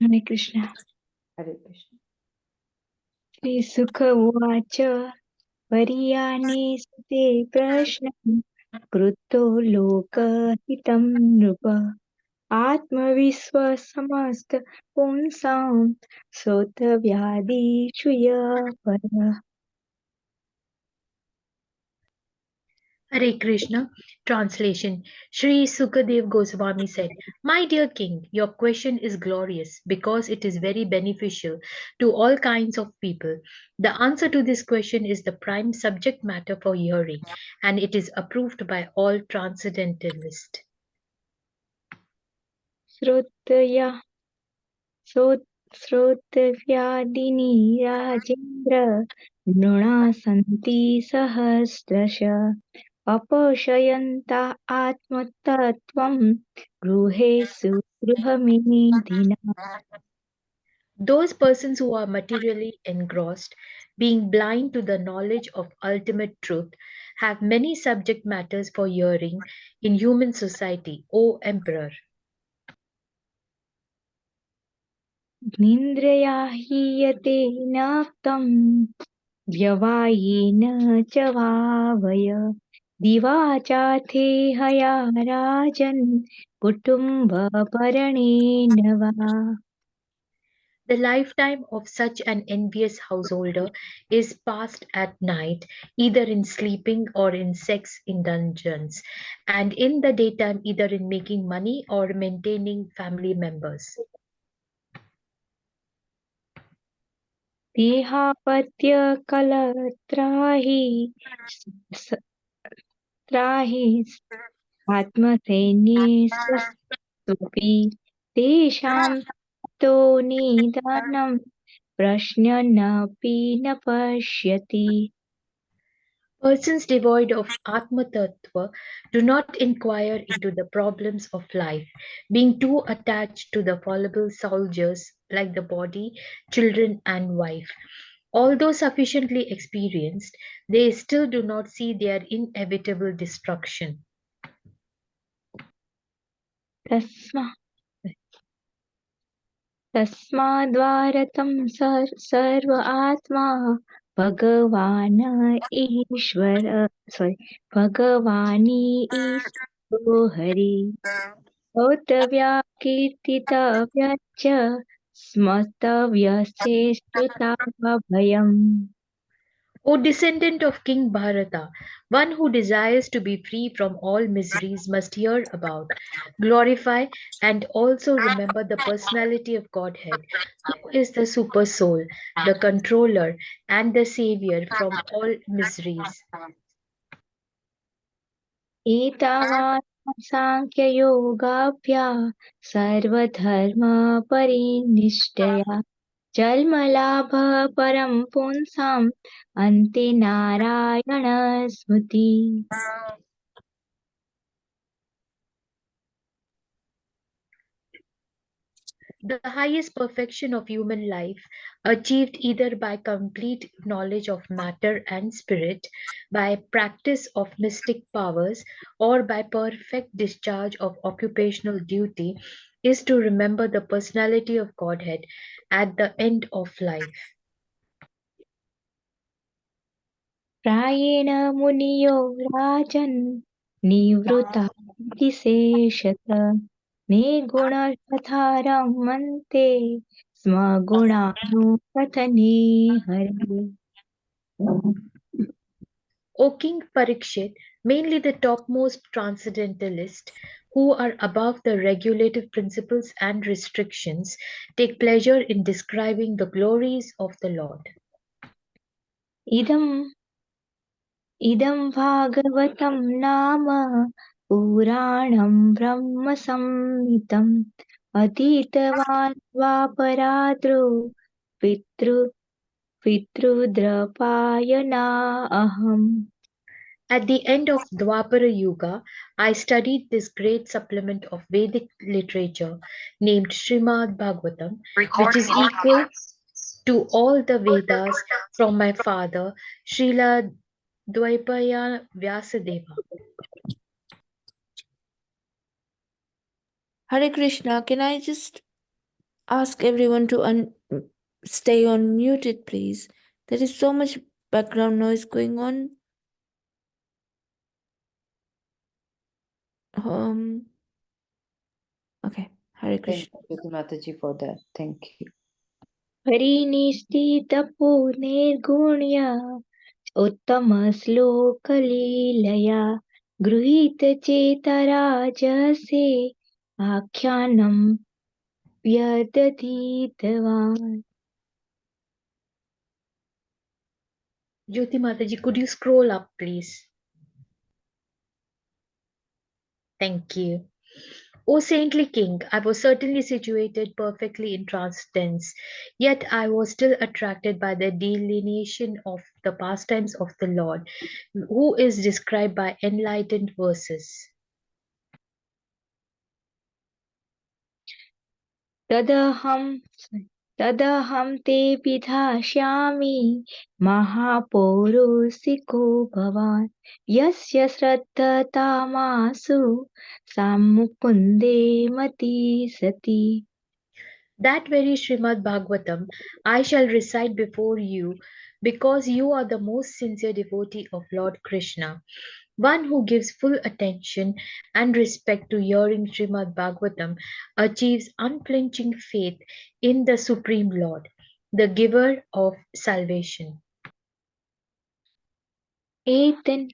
Hare Krishna. Hare Krishna. Shri Sukha Uvacha Pariyane Sute Prashnam Krutto Lokahitam Nrupa Atmaviswasamast Punsam Sota Vyadi Shuya Para. Hare Krishna. Translation. Sri Sukadev Goswami said, My dear king, your question is glorious because it is very beneficial to all kinds of people. The answer to this question is the prime subject matter for hearing, and it is approved by all transcendentalists. Srotaya Srotavyadini Rajendra Nuna Santi Sahasrasha अपशयन्तः आत्मतत्त्वं गृहेषु गृहमेधिना. Those persons who are materially engrossed, being blind to the knowledge of ultimate truth, have many subject matters for hearing in human society, O Emperor. निन्द्रया हीयते नाक्तं व्यवायेन च वावय दिवाचाथे हया राजन् कुटुम्बपरणेन वा. The lifetime of such an envious householder is passed at night, either in sleeping or in sex indulgence, and in the daytime, either in making money or maintaining family members. देहापत्यकलत्राहि त्राहि आत्मसैन्ये स्वपि तेषां तो निदानं प्रश्नन्नपि न पश्यति. Persons devoid of Atma Tattva do not inquire into the problems of life, being too attached to the fallible soldiers like the body, children, and wife. Although sufficiently experienced, they still do not see their inevitable destruction. तस्माद्वारतं सर्व आत्मा भगवान् ईश्वर भगवान् ईश्वरो Hari स्तोतव्याकीर्तितव्यश्च स्मर्तव्यसेष्टुताभयम्. O descendant of King Bharata, one who desires to be free from all miseries must hear about, glorify, and also remember the personality of Godhead, who is the super soul, the controller, and the savior from all miseries. एतावान् साङ्ख्ययोगाभ्या सर्वधर्मपरिनिष्टया जन्मलाभः परं पुंसाम् अन्ते नारायणस्मृति. The highest perfection of human life, achieved either by complete knowledge of matter and spirit, by practice of mystic powers, or by perfect discharge of occupational duty, is to remember the personality of Godhead at the end of life. प्रायेण मुनियो राजन् निवृत्ता इति शेषत निर्गुणस्तथा रमन्ते स्म गुणानुकथने हरे. O King Parikshit, mainly the topmost transcendentalists, who are above the regulative principles and restrictions, take pleasure in describing the glories of the Lord. इदम् इदं भागवतं नाम पुराणं ब्रह्मसंहितम् अधीतवान् द्वापराद्रो पितृ पितृद्रपायना अहम्. At the end of Dwapara Yuga, I studied this great supplement of Vedic literature named Srimad Bhagavatam, which is equal to all the Vedas from my father, Srila Dvaipaya Vyasadeva. Hare Krishna. Can I just ask everyone to stay unmuted, please. There is so much background noise going on. Okay, Hare Thank Krishna. you, Mataji, for that. Thank you. हरिनिष्ठितपो निर्गुण्य उत्तमश्लोकलीलया गृहीतचेतराजसे आख्यानं व्यदधीतवान् Jyoti Mataji, could you scroll up, please? Thank you. O saintly king, I was certainly situated perfectly in transcendence, yet I was still attracted by the delineation of the pastimes of the Lord, who is described by enlightened verses. तदहं तदहं ते विधास्यामि महापौरोऽसिको भवान् यस्य श्रद्धतामासु सा मुकुन्दे मती सती That very Srimad Bhagavatam I shall recite before you because you are the most sincere devotee of Lord Krishna, one who gives full attention and respect to hearing Srimad Bhagavatam achieves unflinching faith in the Supreme Lord, the giver of salvation. एतन्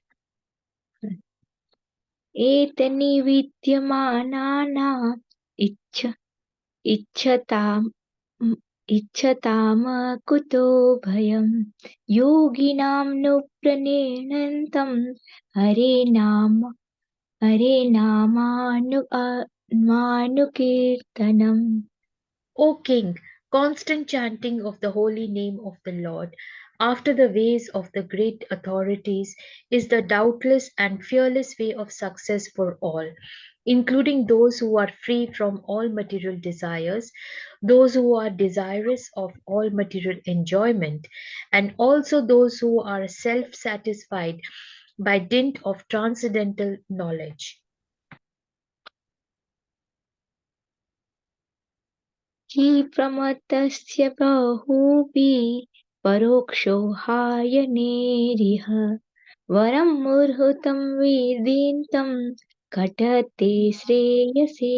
एतन्निविद्यमानानाम् इच्छताम् इच्छतामकुतो भयम् योगिनां नु प्रणेनन्तं हरे नामानुकीर्तनम् O King, constant chanting of the holy name of the Lord after the ways of the great authorities is the doubtless and fearless way of success for all, including those who are free from all material desires, those who are desirous of all material enjoyment, and also those who are self satisfied by dint of transcendental knowledge. क्षिप्रमतस्य बहुभिः परोक्षो हायनेरिह वरं मुहूर्तं विदितं घटते श्रेयसे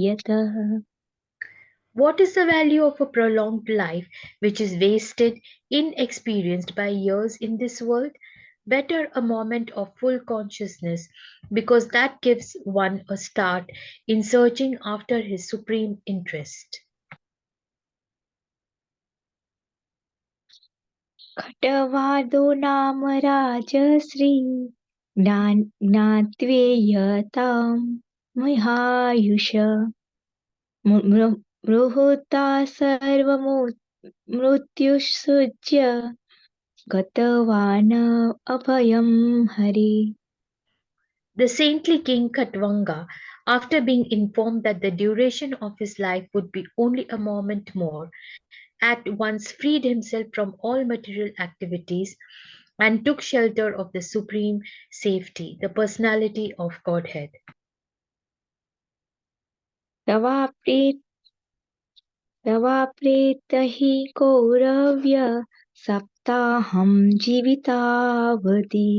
यतः What is the value of a prolonged life which is wasted, inexperienced by years in this world? Better a moment of full consciousness, because that gives one a start in searching after his supreme interest. खट्वादो नाम राजश्री ज्ञात्वेयतां महायुष मृहुता सर्वमृत्युसृज्य गतवान् अभयं Hari The saintly king Katvanga, after being informed that the duration of his life would be only a moment more, at once freed himself from all material activities and took shelter of the supreme safety, the personality of Godhead. तवाप्रेत हि कौरव्य सप्ताहं जीवितावधि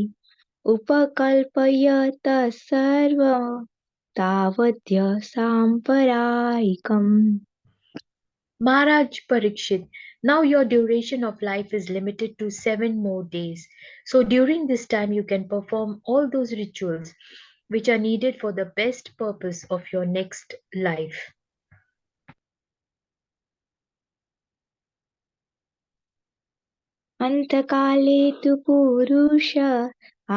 उपकल्पयत सर्वं तावद्य साम्प्रदायिकम् Maharaj Parikshit, now your duration of life is limited to 7 more days. So during this time, you can perform all those rituals which are needed for the best purpose of your next life. अन्तकाले तु पुरुष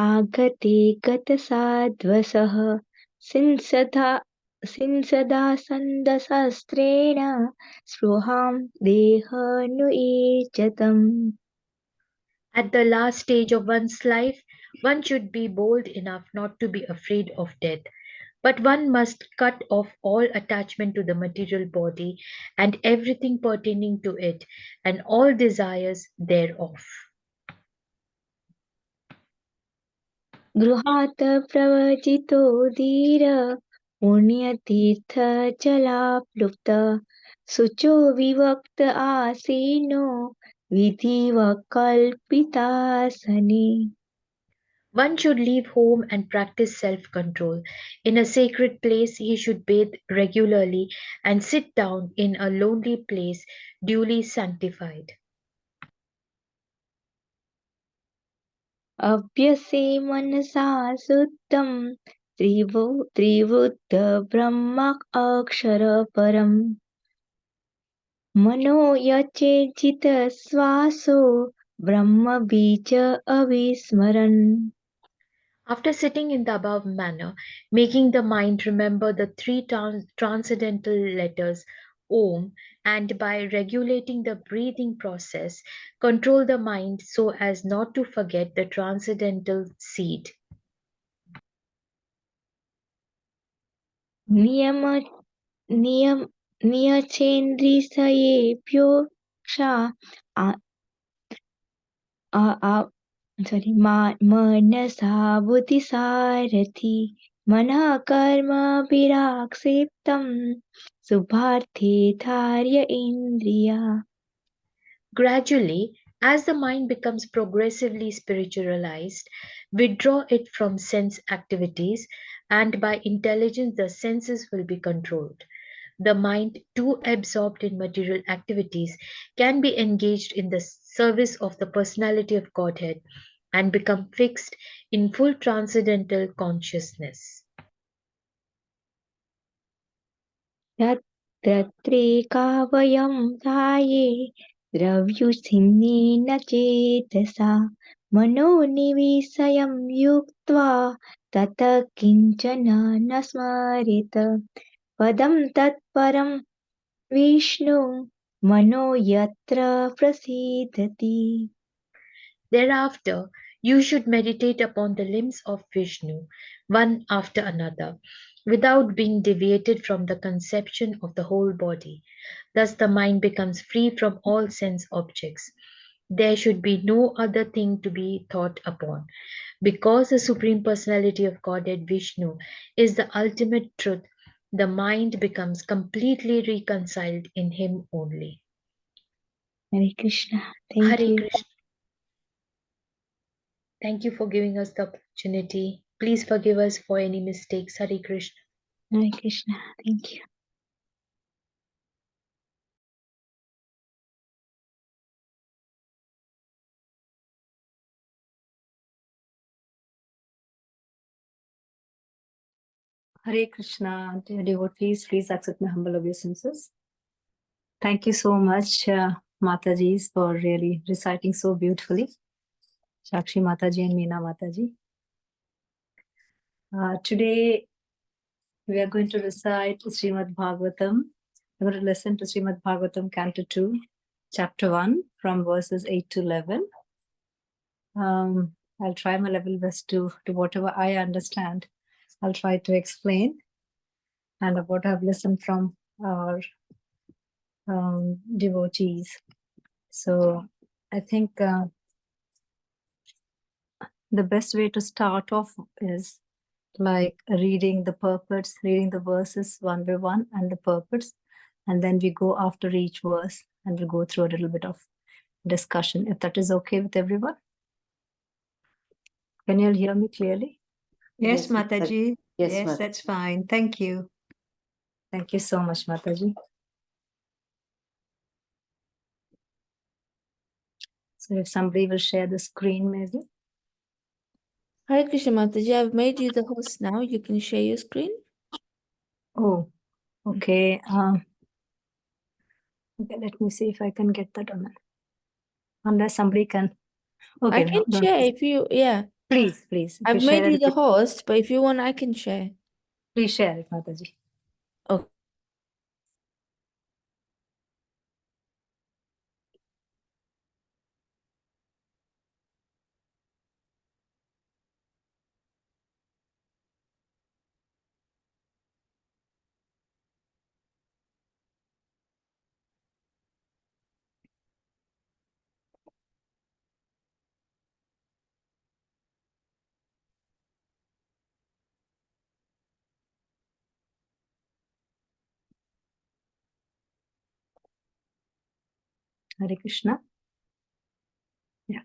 आगते गतसाध्वसः सिंसदा सन्दशस्त्रेण स्पृहां देहनुयेचतम् At the last stage of one's life, one should be bold enough not to be afraid of death. But one must cut off all attachment to the material body and everything pertaining to it, and all desires thereof. गृहात् प्रवजितो धीर पुण्यतीर्थजलाप्लुप्त शुचो विवक्त आसीनो विधिवकल्पितासने. One should leave home and practice self control. In a sacred place, he should bathe regularly and sit down in a lonely place duly sanctified. अभ्यसे मनसा शुद्धं त्रिवुद्ध ब्रह्माक्षरपरम् मनो यचेचित् श्वासो ब्रह्मबीज अविस्मरन्. After sitting in the above manner, making the mind remember the three transcendental letters Om, and by regulating the breathing process, control the mind so as not to forget the transcendental seed. नियम नियम नियचेन्द्रियस्येभ्योक्षा आ- आ- sorry मनसा बुद्धिसारथि मनः कर्मभिराक्षिप्तं शुभार्थे धार्य इन्द्रिया. Gradually, as the mind becomes progressively spiritualized, withdraw it from sense activities, and by intelligence, the senses will be controlled. The mind, too absorbed in material activities, can be engaged in the service of the personality of Godhead and become fixed in full transcendental consciousness. तत्रैकावयं ध्याये द्रव्युसिन्नेन चेतसा मनोनिवेशयं युक्त्वा ततः किञ्चन न स्मरेत. पदं तत्परं विष्णु मनो यत्र प्रसीदति. Thereafter, you should meditate upon the limbs of Vishnu, one after another, without being deviated from the conception of the whole body. Thus, the mind becomes free from all sense objects. There should be no other thing to be thought upon. Because the Supreme Personality of Godhead Vishnu is the ultimate truth, the mind becomes completely reconciled in Him only. Hare Krishna. Thank Hare you. Krishna. Thank you for giving us the opportunity. Please forgive us for any mistakes. Hare Krishna. Hare Krishna. Thank you. Hare Krishna, dear devotees, please accept my humble obeisances. Thank you so much, Matajis, for really reciting so beautifully. Shakshi Mataji and Meena Mataji. Today, we are going to recite Srimad Bhagavatam. We're going to listen to Srimad Bhagavatam, Canto 2, Chapter 1, from verses 8 to 11. I'll try my level best to whatever I understand. I'll try to explain. And what I've listened from our devotees. So I think the best way to start off is like reading the purports, reading the verses one by one and the purports, and then we go after each verse and we'll go through a little bit of discussion, if that is okay with everyone. Can you all hear me clearly? Yes, Mataji. Yes, Yes, Mataji. that's fine. Thank you. Thank you so much, Mataji. So if somebody will share the screen, maybe. Hare Krishna Mataji, I've made you the host now. You can share your screen. Oh, okay. Okay, let me see if I can get that on. Unless somebody can. Okay, I can no, share if you, yeah. please. If I've you made share you it, the host, but if you want, I can share. please share it, Mataji. Okay. Hare Krishna. Yeah.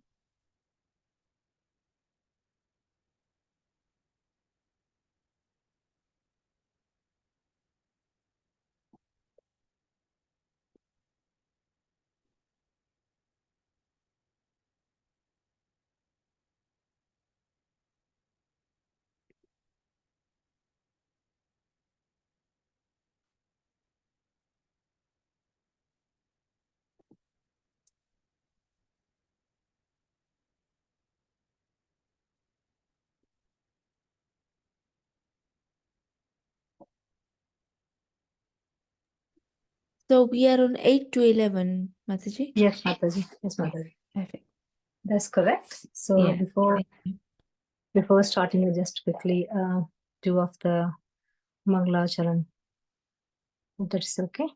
So we are on 8 to 11, Mataji? Yes, Mataji. Yes, Mataji. Perfect. That's correct. So Yeah. before starting, I just quickly do of the Mangala Charan. That's okay.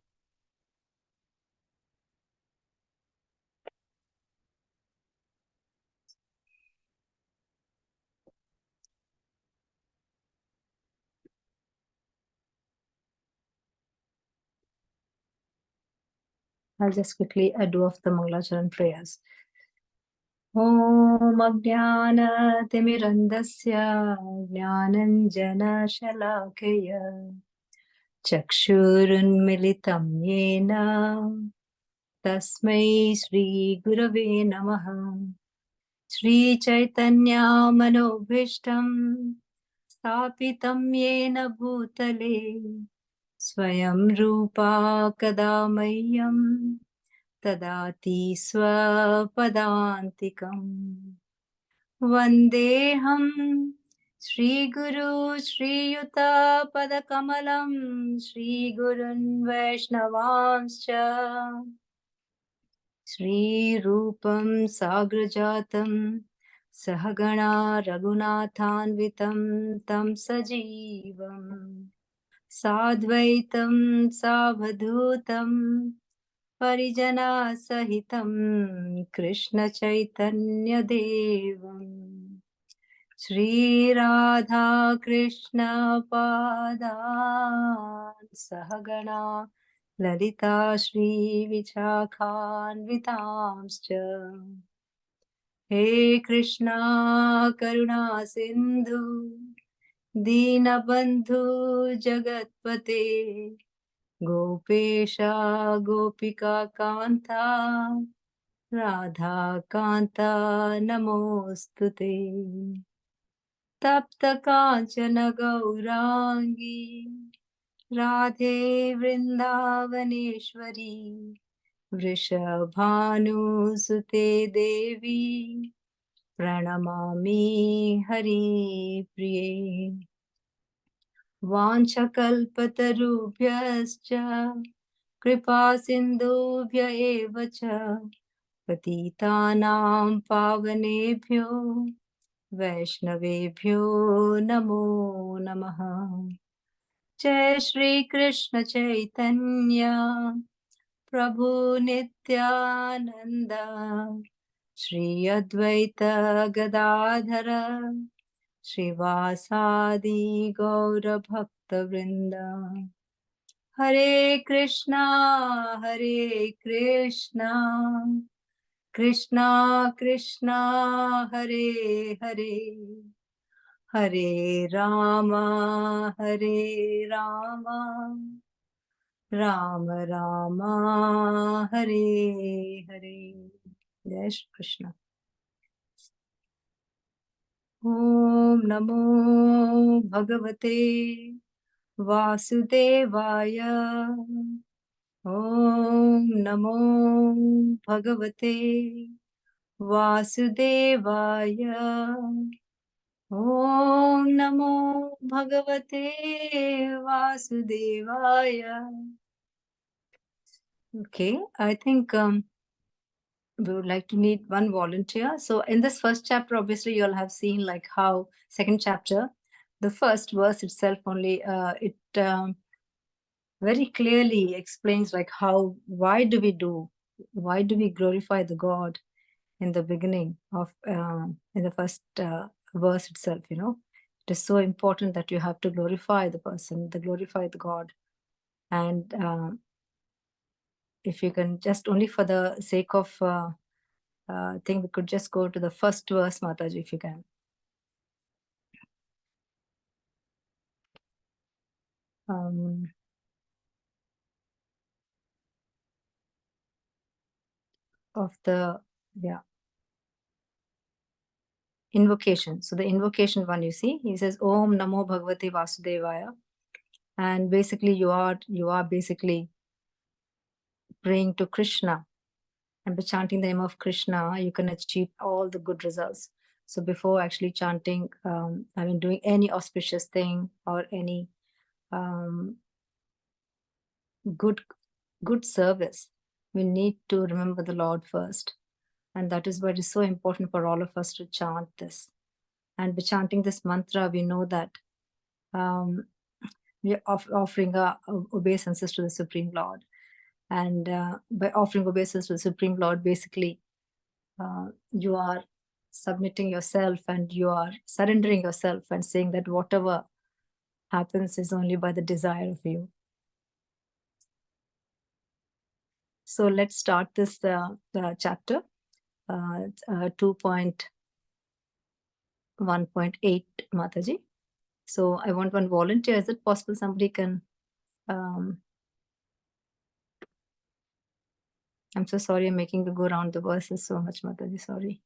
I'll just quickly do of the Mangala Charan prayers. Om Ajnana Timirandasya Jnananjana Shalakaya Chakshurunmilitam Yena Tasmai Shri Gurave Namaha Shri Chaitanya Manobhishtam Stapitam Yena Bhutale Swayam Rupa Kadamayyam Tadati Swapadantikam Vandeham Shri Guru Shri Yuta Padakamalam Shri Gurun Vaishnavamscha Shri Rupam Sagrajatam Sahagana Raghunathanvitam Tam Sajivam Sadvaitam Savadhutam Parijana Sahitam Krishna Chaitanya Devam Shri Radha Krishna Padan Sahagana Lalita Shri Vichakhan Vitamscha He Krishna Karuna Sindhu Dinabandhu Jagatpate Gopesha Gopika Kanta Radha Kanta Namostute Tapta Kanchana Gaurangi Radhe Vrindavaneshwari Vrishabhanu Sute Devi Pranamami Hari Priye Vanchakalpatarubhyascha Kripa Sindhubhya eva cha Patitanam Pavanebhyo Vaishnavebhyo Namo Namaha Jai Shri Krishna Chaitanya Prabhu Nityananda Shri Advaita Gadadhara Srivasadi Gaura Bhakta Vrinda Hare Krishna Krishna Krishna Hare Hare Hare Rama Rama Rama Hare Hare Jai Shri Krishna. Om Namo Bhagavate Vasudevaya Om Namo Bhagavate Vasudevaya Om Namo Bhagavate Vasudevaya. Okay, I think we would like to need one volunteer. So in this first chapter, obviously you'll have seen like how second chapter, the first verse itself only, it very clearly explains like why do we glorify the God in the beginning of, in the first verse itself, you know. It is so important that you have to glorify the person, glorify the God. And if you can just only for the sake of I think we could just go to the first verse, Mataji, if you can. Of the invocation. So the invocation one, you see, he says Om Namo Bhagavate Vasudevaya, and basically you are basically praying to Krishna, and by chanting the name of Krishna you can achieve all the good results. So before actually chanting, doing any auspicious thing or any good service, we need to remember the Lord first. And that is why it is so important for all of us to chant this. And by chanting this mantra, we know that we are offering our obeisances to the Supreme Lord. And by offering obeisance to the Supreme Lord, basically, you are submitting yourself and you are surrendering yourself and saying that whatever happens is only by the desire of you. So let's start this chapter, 2.1.8, Mataji. So I want one volunteer. Is it possible somebody can... I'm so sorry I'm making you go around the verses so much, Mataji, sorry.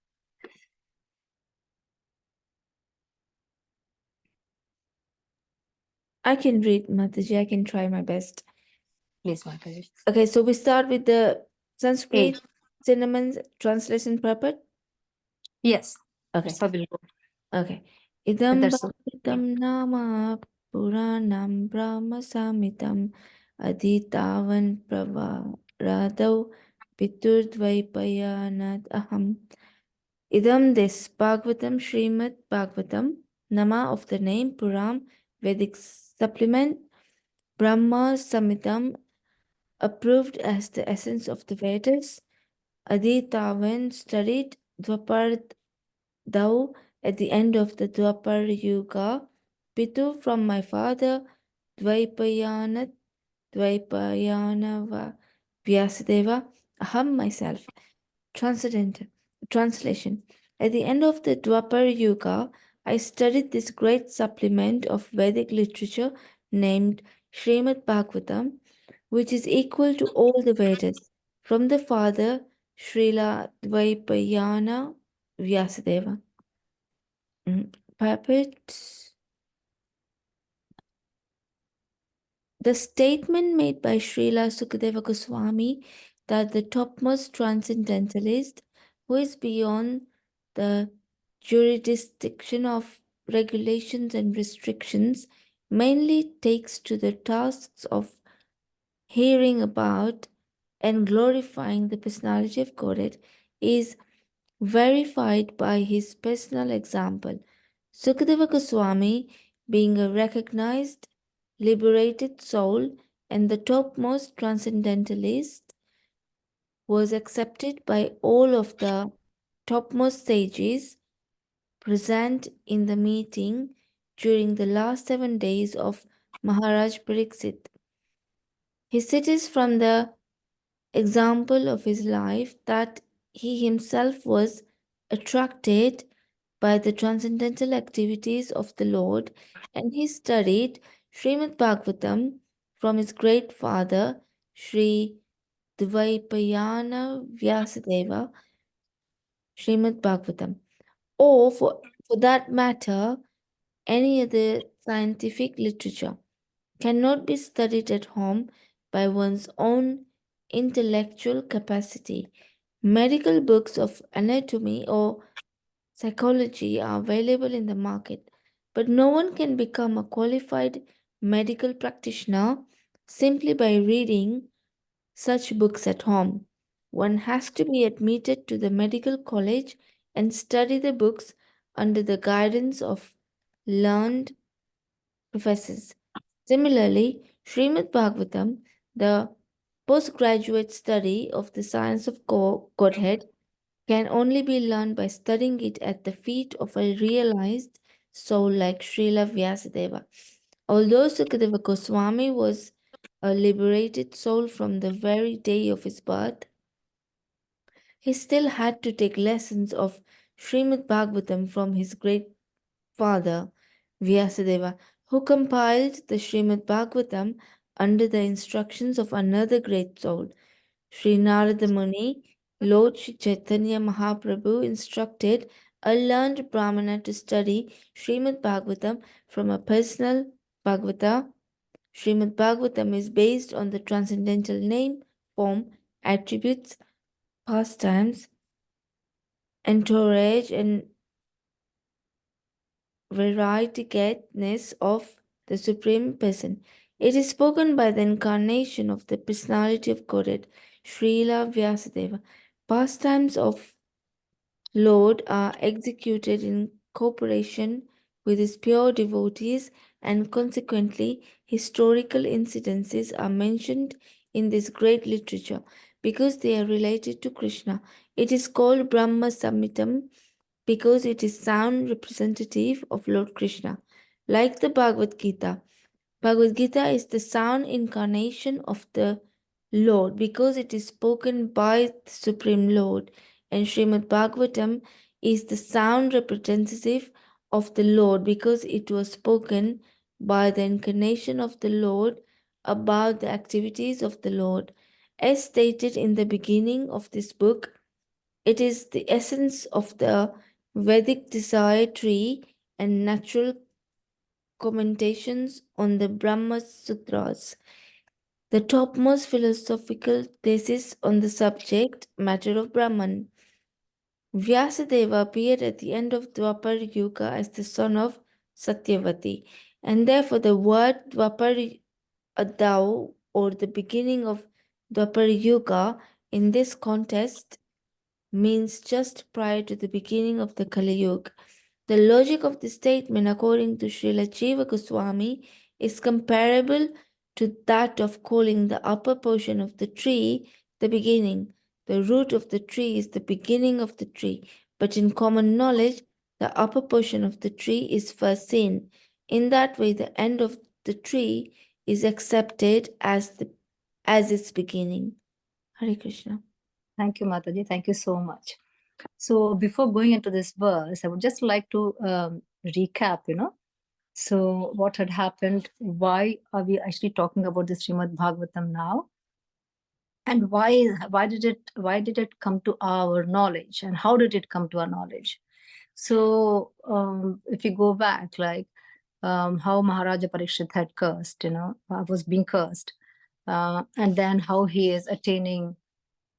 I can read, Mataji. I can try my best. Please, Mataji. Okay, so we start with the Sanskrit synonyms translation purport. Yes. Okay. So we'll go. Okay. Idam That's bhavitam nama puranam brahma samitam aditavan pravaradau piturdvaipayanad aham. Idam, this Bhagavatam, Srimad Bhagavatam, Nama of the name, Puram, Vedic supplement, Brahma Samitam, approved as the essence of the Vedas, Aditavan, studied, Dwapar Thou, at the end of the Dwapar Yuga, Pitu, from my father, Dvaipayanava, Vyasadeva, Aham, myself. Translation. At the end of the Dwapar Yuga, I studied this great supplement of Vedic literature named Srimad Bhagavatam, which is equal to all the Vedas, from the father Srila Dvaipayana Vyasadeva. Puppet. The statement made by Srila Sukadeva Goswami that the topmost transcendentalist, who is beyond the jurisdiction of regulations and restrictions, mainly takes to the tasks of hearing about and glorifying the personality of Godhead, is verified by his personal example. Sukadeva Goswami, being a recognized, liberated soul and the topmost transcendentalist, was accepted by all of the topmost sages present in the meeting during the last 7 days of Maharaj Pariksit. He cites from the example of his life that he himself was attracted by the transcendental activities of the Lord, and he studied Srimad Bhagavatam from his great father, Sri Dvaipayana Vyasadeva, Srimad Bhagavatam, or for that matter, any other scientific literature, cannot be studied at home by one's own intellectual capacity. Medical books of anatomy or psychology are available in the market, but no one can become a qualified medical practitioner simply by reading such books at home. One has to be admitted to the medical college and study the books under the guidance of learned professors. Similarly, Srimad Bhagavatam, the postgraduate study of the science of Godhead, can only be learned by studying it at the feet of a realized soul like Srila Vyasadeva. Although Sukadeva Goswami was a liberated soul from the very day of his birth, he still had to take lessons of Srimad Bhagavatam from his great father, Vyasadeva, who compiled the Srimad Bhagavatam under the instructions of another great soul, Sri Narada Muni. Lord Sri Chaitanya Mahaprabhu instructed a learned Brahmana to study Srimad Bhagavatam from a personal Bhagavata. Srimad Bhagavatam is based on the transcendental name, form, attributes, pastimes, entourage, and variegatedness of the Supreme Person. It is spoken by the incarnation of the personality of Godhead, Srila Vyasadeva. Pastimes of Lord are executed in cooperation with his pure devotees, and consequently historical incidences are mentioned in this great literature because they are related to Krishna. It is called Brahma Samhitam because it is sound representative of Lord Krishna. Like the Bhagavad Gita, Bhagavad Gita is the sound incarnation of the Lord because it is spoken by the Supreme Lord, and Srimad Bhagavatam is the sound representative of the Lord because it was spoken by the incarnation of the Lord about the activities of the Lord. As stated in the beginning of this book, it is the essence of the Vedic desire tree and natural commentations on the Brahma Sutras, the topmost philosophical thesis on the subject matter of Brahman. Vyasadeva appeared at the end of Dwapar Yuga as the son of Satyavati, and therefore the word Dwapar Adau, or the beginning of Dwapar Yuga, in this context means just prior to the beginning of the Kali Yuga. The logic of the statement, according to Srila Jiva Goswami, is comparable to that of calling the upper portion of the tree the beginning. The root of the tree is the beginning of the tree, but in common knowledge, the upper portion of the tree is first seen. In that way, the end of the tree is accepted as its beginning. Hare Krishna. Thank you, Mataji. Thank you so much. So before going into this verse, I would just like to recap, So what had happened, why are we actually talking about the Srimad Bhagavatam now? And why did it come to our knowledge, and how did it come to our knowledge? So if you go back, like how Maharaja Parikshit had cursed, was being cursed, and then how he is attaining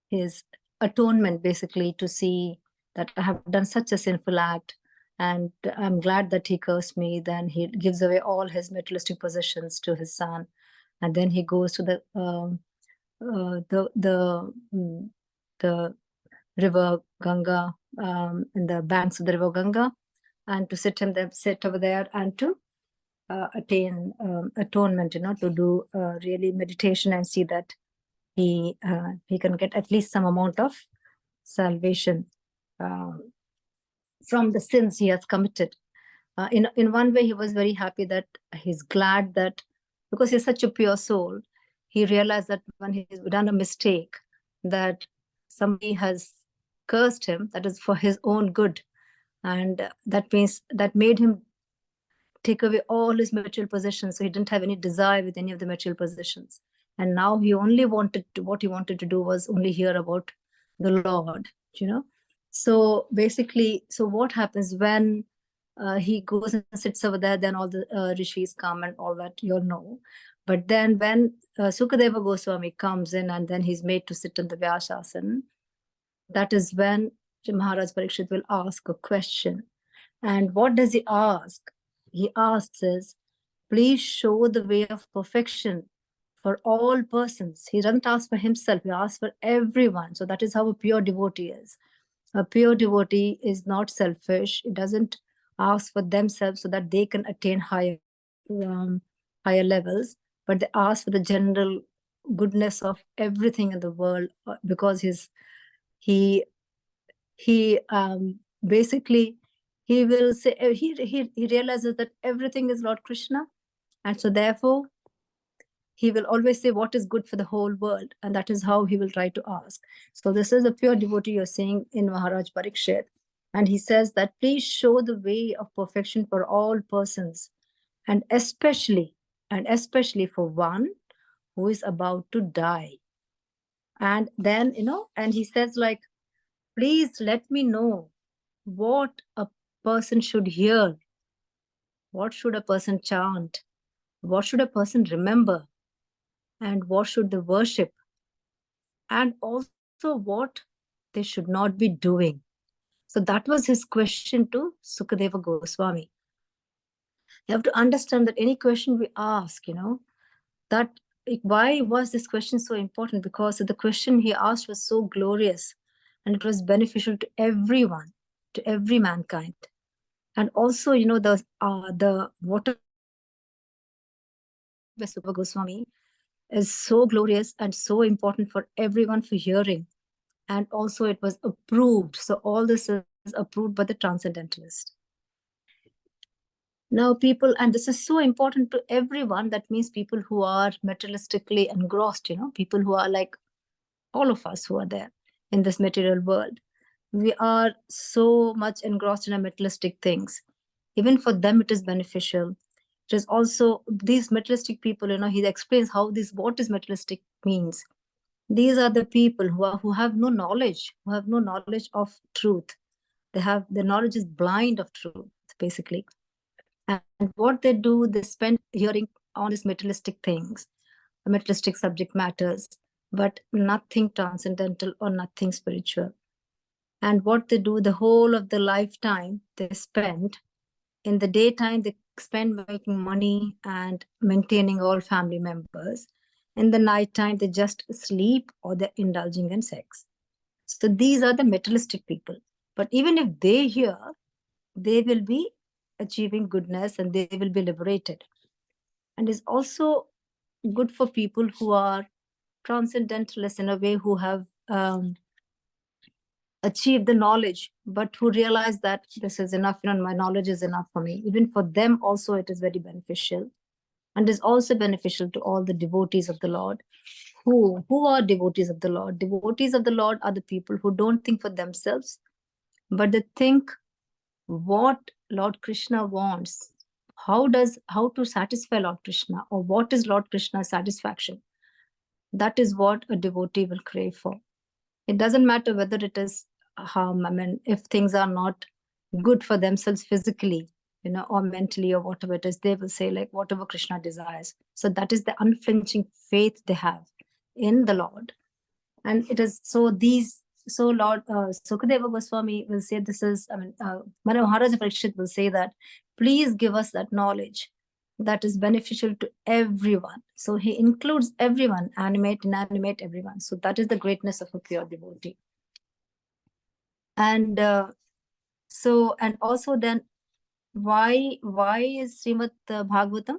his atonement, basically, to see that I have done such a sinful act, and I'm glad that he cursed me. Then he gives away all his materialistic possessions to his son, and then he goes to the river Ganga, in the banks of the river Ganga, and to sit over there and to attain atonement, to do really meditation and see that he can get at least some amount of salvation from the sins he has committed. In one way, he was very happy that he's glad that, because he's such a pure soul, he realized that when he's done a mistake, that somebody has cursed him, that is for his own good. And that means that made him take away all his material possessions. So he didn't have any desire with any of the material possessions. And now he only what he wanted to do was only hear about the Lord, So basically, so what happens when he goes and sits over there, then all the rishis come and all that, you'll know. But then when Sukadeva Goswami comes in and then he's made to sit in the Vyasasana, that is when Maharaj Parikshit will ask a question. And what does he ask? He asks is, please show the way of perfection for all persons. He doesn't ask for himself, he asks for everyone. So that is how a pure devotee is. A pure devotee is not selfish. It doesn't ask for themselves so that they can attain higher levels, but they ask for the general goodness of everything in the world, because he basically, he will say, he realizes that everything is Lord Krishna, and so therefore he will always say what is good for the whole world, and that is how he will try to ask. So this is a pure devotee you're saying in Maharaj Parikshit. And he says that please show the way of perfection for all persons, and especially for one who is about to die. And then, and he says like, please let me know what a person should hear, what should a person chant, what should a person remember, and what should they worship, and also what they should not be doing. So that was his question to Sukadeva Goswami. You have to understand that any question we ask, that why was this question so important? Because the question he asked was so glorious, and it was beneficial to everyone, to every mankind. And also, the whatever Sukadeva Goswami is so glorious and so important for everyone for hearing. And also it was approved. So all this is approved by the transcendentalist. Now people, and this is so important to everyone, that means people who are materialistically engrossed, people who are like all of us who are there in this material world. We are so much engrossed in our materialistic things. Even for them, it is beneficial. It is also these materialistic people, he explains what is materialistic means. These are the people who have no knowledge, of truth. Their knowledge is blind of truth, basically. And what they do, they spend hearing on these materialistic things, materialistic subject matters, but nothing transcendental or nothing spiritual. And what they do, the whole of the lifetime they spend, in the daytime they spend making money and maintaining all family members. In the nighttime they just sleep or they're indulging in sex. So these are the materialistic people. But even if they hear, they will be achieving goodness and they will be liberated. And it's also good for people who are transcendentalists in a way, who have achieved the knowledge, but who realize that this is enough, my knowledge is enough for me. Even for them also it is very beneficial, and is also beneficial to all the devotees of the Lord. Who are devotees of the Lord? Devotees of the Lord are the people who don't think for themselves, but they think what Lord Krishna wants. How to satisfy Lord Krishna, or what is Lord Krishna's satisfaction? That is what a devotee will crave for. It doesn't matter whether it is harm. If things are not good for themselves physically, or mentally, or whatever it is, they will say like whatever Krishna desires. So that is the unflinching faith they have in the Lord. And it is so Lord Sukadeva Goswami will say this is, Maharaja Parikshit will say that, please give us that knowledge that is beneficial to everyone. So he includes everyone, animate, inanimate, everyone. So that is the greatness of a pure devotee. And and also then, why is Srimad Bhagavatam?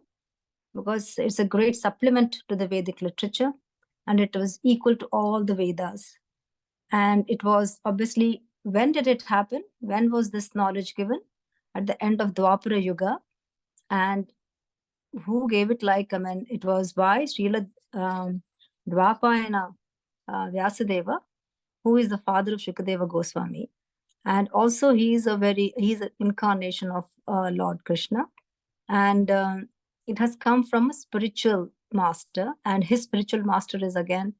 Because it's a great supplement to the Vedic literature, and it was equal to all the Vedas. And it was obviously, when did it happen? When was this knowledge given? At the end of Dwapara Yuga. And who gave it? It was by Srila Dwapayana Vyasadeva, who is the father of Shukadeva Goswami. And also he's an incarnation of Lord Krishna. And it has come from a spiritual master, and his spiritual master is again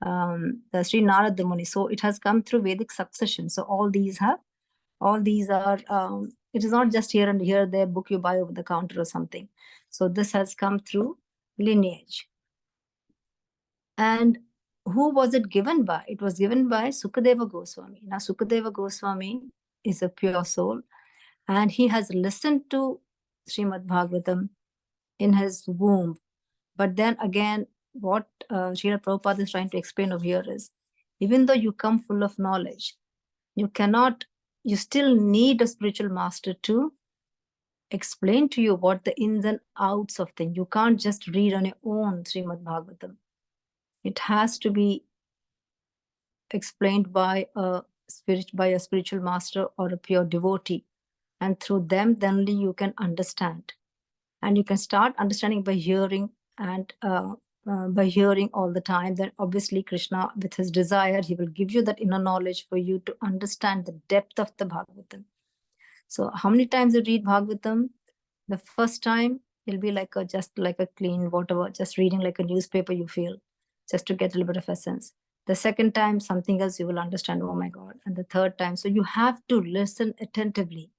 the Sri Narada Muni. So it has come through Vedic succession. So all these are, it is not just here and here, there book you buy over the counter or something. So this has come through lineage. And who was it given by? It was given by Sukadeva Goswami. Now Sukadeva Goswami is a pure soul, and he has listened to Srimad Bhagavatam in his womb. But then again, what Srila Prabhupada is trying to explain over here is, even though you come full of knowledge, you still need a spiritual master to explain to you what the ins and outs of things. You can't just read on your own Srimad Bhagavatam. It has to be explained by a spiritual master or a pure devotee. And through them, then only you can understand. And you can start understanding by hearing and by hearing all the time, then obviously Krishna, with his desire, he will give you that inner knowledge for you to understand the depth of the Bhagavatam. So how many times you read Bhagavatam? The first time, it'll be like just like a clean, whatever, just reading like a newspaper you feel, just to get a little bit of essence. The second time, something else you will understand, oh my God. And the third time, so you have to listen attentively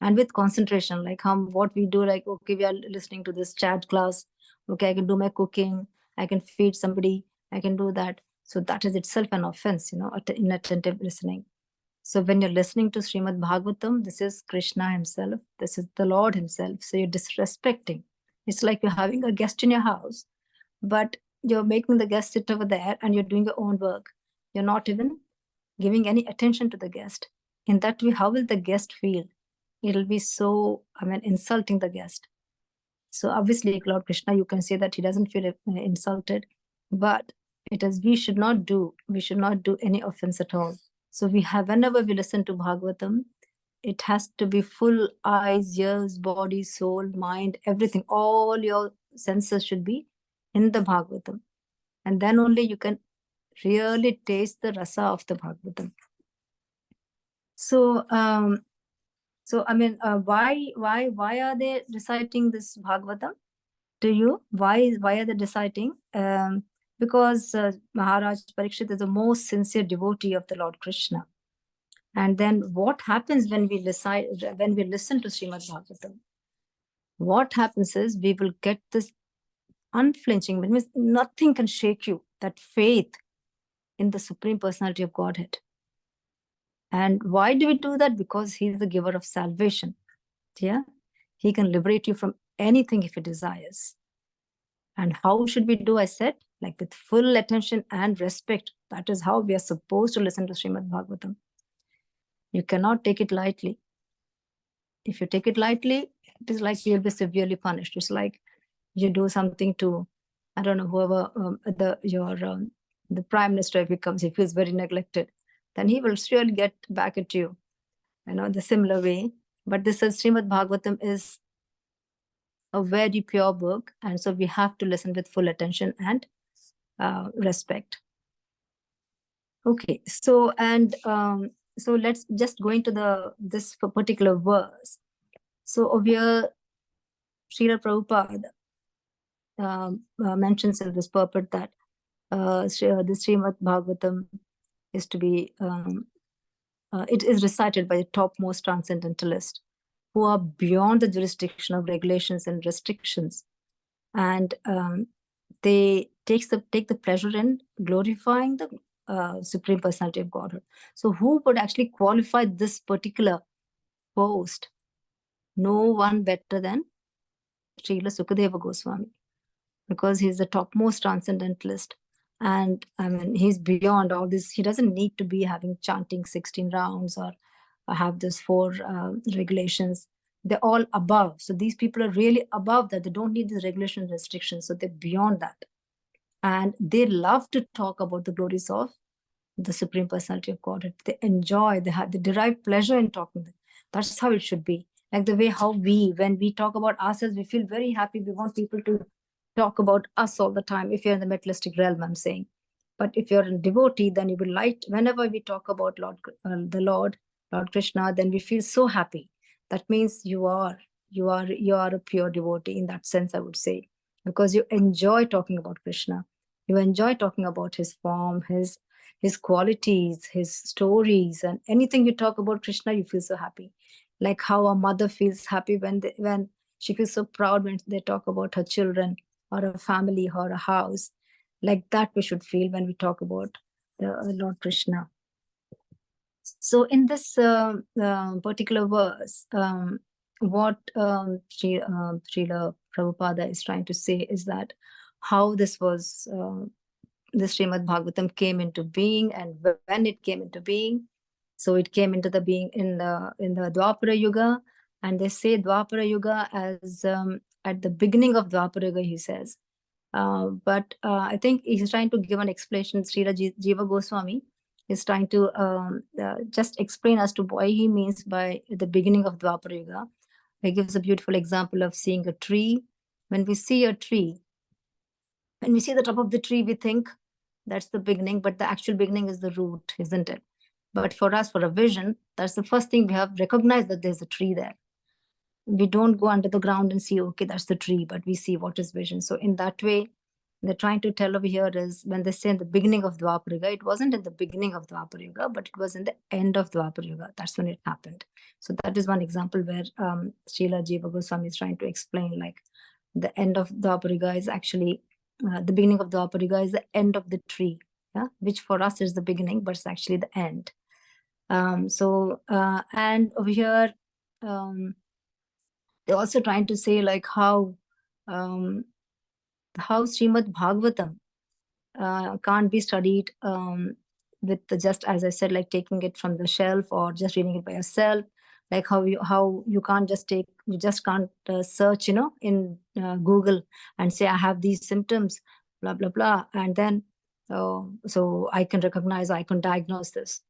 and with concentration, like what we do, like, okay, we are listening to this chat class. Okay, I can do my cooking, I can feed somebody, I can do that. So that is itself an offense, inattentive listening. So when you're listening to Srimad Bhagavatam, this is Krishna himself, this is the Lord himself. So you're disrespecting. It's like you're having a guest in your house, but you're making the guest sit over there and you're doing your own work. You're not even giving any attention to the guest. In that way, how will the guest feel? It'll be so, insulting the guest. So obviously, Lord Krishna, you can say that he doesn't feel insulted, but we should not do any offense at all. So whenever we listen to Bhagavatam, it has to be full eyes, ears, body, soul, mind, everything. All your senses should be in the Bhagavatam. And then only you can really taste the rasa of the Bhagavatam. So, why are they reciting this Bhagavatam to you? Why are they reciting? Because Maharaj Parikshit is the most sincere devotee of the Lord Krishna. And then what happens when we listen to Srimad Bhagavatam? What happens is we will get this unflinching, it means nothing can shake you, that faith in the Supreme Personality of Godhead. And why do we do that? Because he is the giver of salvation. Yeah, he can liberate you from anything if he desires. And how should we do? I said, like with full attention and respect. That is how we are supposed to listen to Srimad Bhagavatam. You cannot take it lightly. If you take it lightly, it is like you'll be severely punished. It's like you do something to, I don't know, whoever the prime minister, if he comes, he feels very neglected, then he will surely get back at you, the similar way. But this is Srimad Bhagavatam is a very pure book, and so we have to listen with full attention and respect. Okay, so so let's just go into this particular verse. So over here, Srila Prabhupada mentions in this purport that the Srimad Bhagavatam is to be it is recited by the topmost transcendentalists who are beyond the jurisdiction of regulations and restrictions, and they take the pleasure in glorifying the Supreme Personality of Godhead. So who would actually qualify this particular post? No one better than Srila Sukadeva Goswami, because he's the topmost transcendentalist. And he's beyond all this. He doesn't need to be having chanting 16 rounds or have those 4 regulations. They're all above. So these people are really above that. They don't need these regulation and restrictions. So they're beyond that. And they love to talk about the glories of the Supreme Personality of Godhead. They enjoy, they derive pleasure in talking. That's how it should be. Like the way when we talk about ourselves, we feel very happy. We want people to talk about us all the time. If you're in the materialistic realm, I'm saying. But if you're a devotee, then you will like, whenever we talk about Lord Krishna, then we feel so happy. That means you are a pure devotee in that sense, I would say, because you enjoy talking about Krishna. You enjoy talking about his form, his qualities, his stories, and anything you talk about Krishna, you feel so happy. Like how a mother feels happy when she feels so proud when they talk about her children or a family or a house. Like that we should feel when we talk about the Lord Krishna. So in this particular verse, what Srila Prabhupada is trying to say is that how this was the Srimad Bhagavatam came into being and when it came into being. So it came into the being in the Dwapara Yuga, and they say Dwapara Yuga as at the beginning of Dwapara Yuga, he says. But I think he's trying to give an explanation. Srila Jiva Goswami is trying to just explain as to what he means by the beginning of Dwapara Yuga. He gives a beautiful example of seeing a tree. When we see a tree, When we see the top of the tree, we think that's the beginning, but the actual beginning is the root, isn't it? But for us, for a vision, that's the first thing we have recognized, that there's a tree there. We don't go under the ground and see, okay, that's the tree, but we see what is vision. So in that way, they're trying to tell over here is when they say in the beginning of Dwapara Yuga, it wasn't in the beginning of Dwapara Yuga, but it was in the end of Dwapara Yuga. That's when it happened. So that is one example where Srila Jiva Goswami is trying to explain, like the end of Dwapara Yuga is actually, the beginning of Dwapara Yuga is the end of the tree, yeah, which for us is the beginning, but it's actually the end. And over here, they're also trying to say like how Srimad Bhagavatam can't be studied with just, as I said, like taking it from the shelf or just reading it by yourself. Like how you can't just you just can't search, in Google and say, I have these symptoms, blah, blah, blah. And then, so I can recognize, I can diagnose this.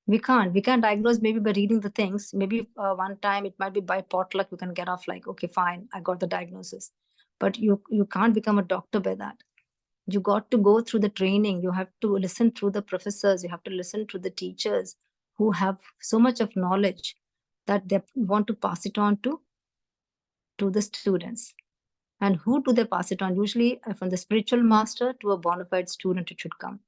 We can't diagnose maybe by reading the things. Maybe one time it might be by potluck, you can get off like, okay, fine, I got the diagnosis. But you can't become a doctor by that. You got to go through the training. You have to listen through the professors. You have to listen to the teachers who have so much of knowledge that they want to pass it on to the students. And who do they pass it on? Usually from the spiritual master to a bona fide student, it should come.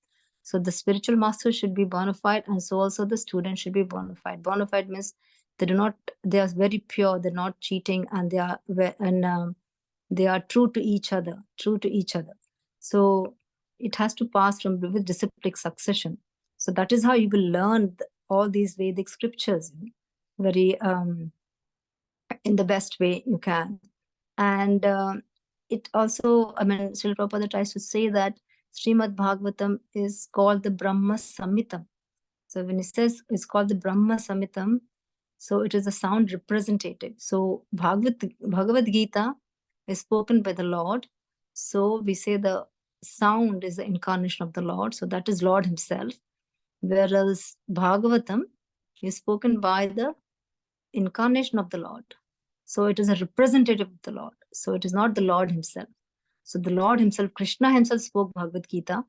So the spiritual master should be bona fide, and so also the student should be bona fide. Bona fide means they are very pure, they're not cheating, and they are true to each other. So it has to pass from with disciplic succession. So that is how you will learn all these Vedic scriptures very in the best way you can. And it also, Srila Prabhupada tries to say that Srimad Bhagavatam is called the Brahma Samhitam. So when it says it's called the Brahma Samhitam, so it is a sound representative. So Bhagavad Gita is spoken by the Lord. So we say the sound is the incarnation of the Lord. So that is Lord himself. Whereas Bhagavatam is spoken by the incarnation of the Lord. So it is a representative of the Lord. So it is not the Lord himself. So the Lord himself, Krishna himself spoke Bhagavad Gita,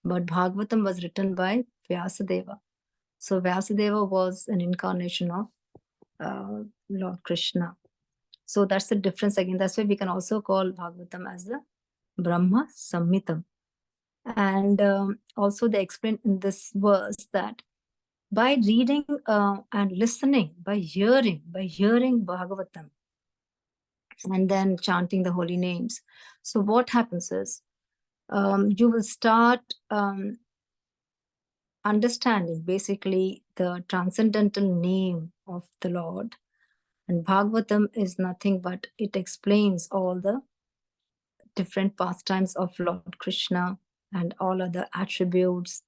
but Bhagavatam was written by Vyasadeva. So Vyasadeva was an incarnation of Lord Krishna. So that's the difference again. That's why we can also call Bhagavatam as the Brahma Samhitam. And also they explain in this verse that by reading and listening, by hearing Bhagavatam, and then chanting the holy names. So what happens is you will start understanding basically the transcendental name of the Lord. And Bhagavatam is nothing but it explains all the different pastimes of Lord Krishna and all other attributes,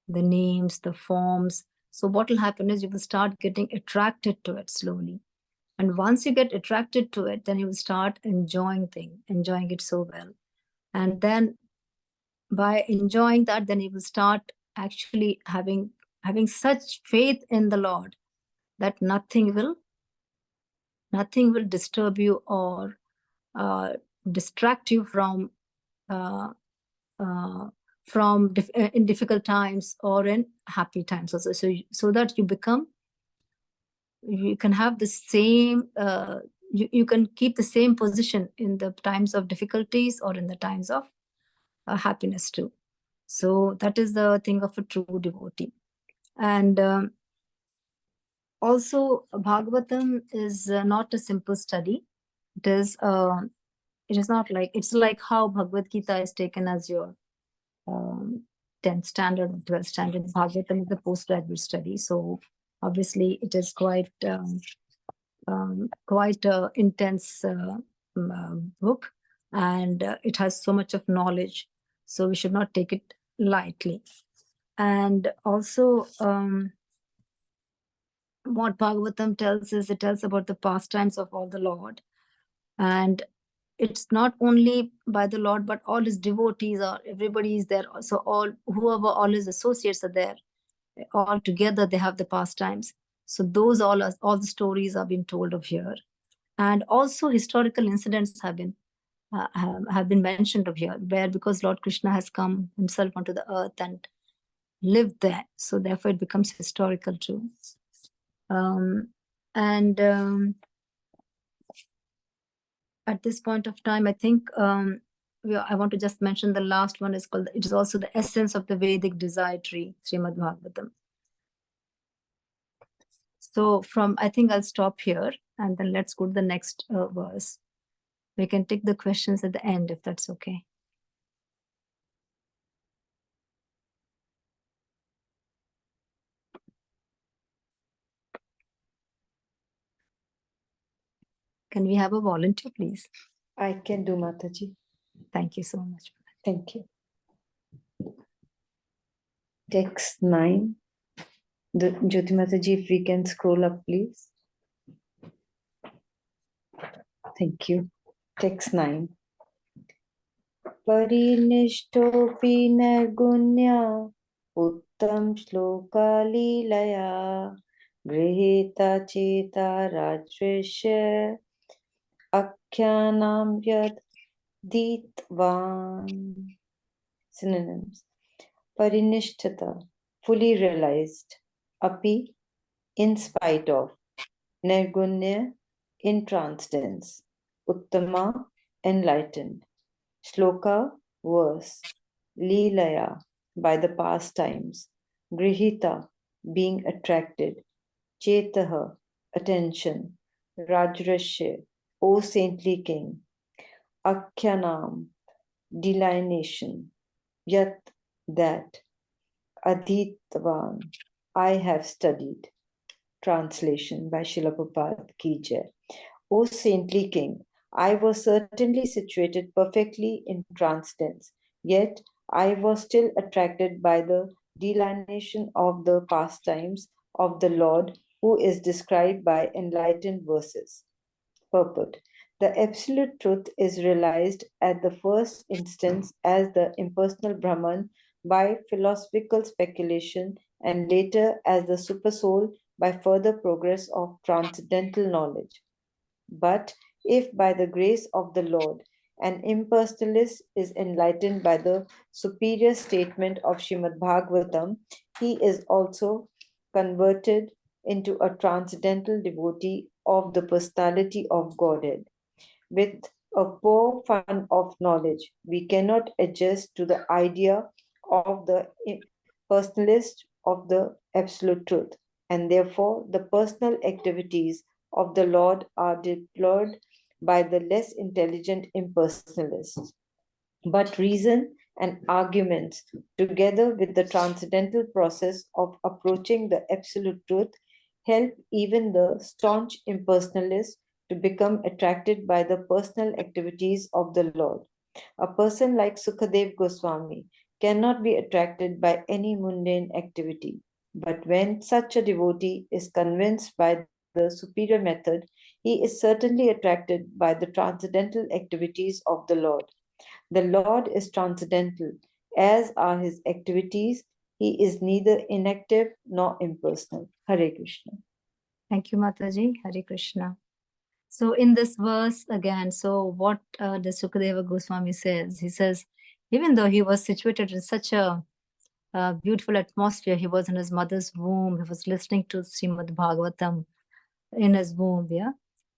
the names, the forms. So what will happen is you will start getting attracted to it slowly. And once you get attracted to it, then you will start enjoying it so well. And then by enjoying that, then you will start actually having such faith in the Lord that nothing will disturb you or distract you from in difficult times or in happy times also. So that you can have the same, you can keep the same position in the times of difficulties or in the times of happiness too. So that is the thing of a true devotee. And also Bhagavatam is not a simple study. It is not like, it's like how Bhagavad Gita is taken as your 10th standard or 12th standard. Bhagavatam is the postgraduate study. So obviously it is quite intense book, and it has so much of knowledge. So we should not take it lightly. And also what Bhagavatam tells is, it tells about the pastimes of all the Lord. And it's not only by the Lord, but all his devotees everybody is there. So all his associates are there. All together they have the pastimes. So those all the stories are being told of here. And also historical incidents have been have been mentioned of here, where because Lord Krishna has come himself onto the earth and lived there, so therefore it becomes historical too. At this point of time, I think I want to just mention the last one is called, it is also the essence of the Vedic desire tree, Srimad Bhagavatam. So I think I'll stop here and then let's go to the next verse. We can take the questions at the end if that's okay. Can we have a volunteer, please? I can do, Mataji. Thank you so much. Thank you. Text 9. Jyoti Mataji, if we can scroll up, please. Thank you. Text 9. Parinishtopi nirgunya uttam shloka leelaya grihita cheta rajrishya akhyanam yad ditvan. Synonyms. Parinishthata, fully realized. Api, in spite of. Nirgunya, in trans tense. Uttama, enlightened. Shloka, verse. Leelaya, by the pastimes. Grihita, being attracted. Chetaha, attention. Rajrashya, O saintly king. Akhyanam, delineation. Yat, that. Adhitvan, I have studied. Translation by Srila Prabhupada Ki Jai. O saintly king, I was certainly situated perfectly in trance tense, yet I was still attracted by the delineation of the pastimes of the Lord, who is described by enlightened verses. Purport. The absolute truth is realized at the first instance as the impersonal Brahman by philosophical speculation, and later as the supersoul by further progress of transcendental knowledge. But if by the grace of the Lord an impersonalist is enlightened by the superior statement of Srimad Bhagavatam, he is also converted into a transcendental devotee of the personality of Godhead. With a poor fund of knowledge, we cannot adjust to the idea of the personalist of the absolute truth, and therefore the personal activities of the Lord are deplored by the less intelligent impersonalists. But reason and arguments, together with the transcendental process of approaching the absolute truth, help even the staunch impersonalists to become attracted by the personal activities of the Lord. A person like Sukadev Goswami cannot be attracted by any mundane activity. But when such a devotee is convinced by the superior method, he is certainly attracted by the transcendental activities of the Lord. The Lord is transcendental, as are his activities. He is neither inactive nor impersonal. Hare Krishna. Thank you, Mataji. Hare Krishna. So in this verse again, so what the Sukadeva Goswami says, he says, even though he was situated in such a beautiful atmosphere, he was in his mother's womb, he was listening to Srimad Bhagavatam in his womb, yeah,